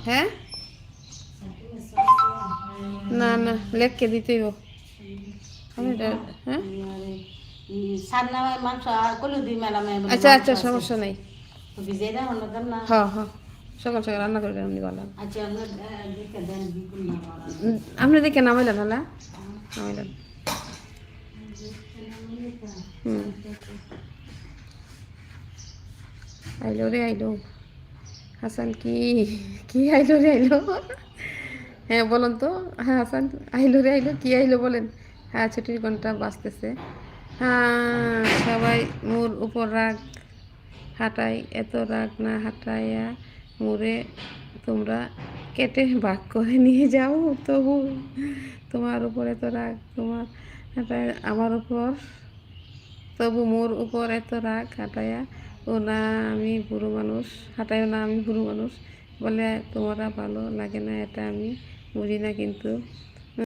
হ্যাঁ না না লেখকে দিতেই আমি হ্যাঁ সাদনামায় মাংস আর কলু দিই মেলামে আচ্ছা মাংস আচ্ছা আছে সমস্যা নেই ভিজে দেয় অন্য কেন না হ্যাঁ হ্যাঁ সকাল সকাল রান্না করে এমনি করলাম আচ্ছা আপনার দেখে দেন বিপুল না করা আপনি দেখে নামাইলেন হলা নামাইলেন হুম আইলো রে আইলো হাসান কি কি আইলো রে আইলো হ্যাঁ বলুন তো হ্যাঁ হাসান আইলো রে আইলো কি আইলো বলেন হ্যাঁ ছুটির ঘন্টা বাজতেছে হ্যাঁ সবাই মোর উপর রাগ হাঁটাই এত রাগ না হাঁটাইয়া মোরে তোমরা কেটে ভাগ করে নিয়ে যাও তবু তোমার উপর এত রাগ তোমার হাঁটায় আমার উপর তবু মোর উপর এত রাগ হাঁটাইয়া ও না আমি বুড়ো মানুষ হাঁটাইও না আমি বুড়ো মানুষ বলে তোমরা ভালো লাগে না এটা আমি বুঝি না কিন্তু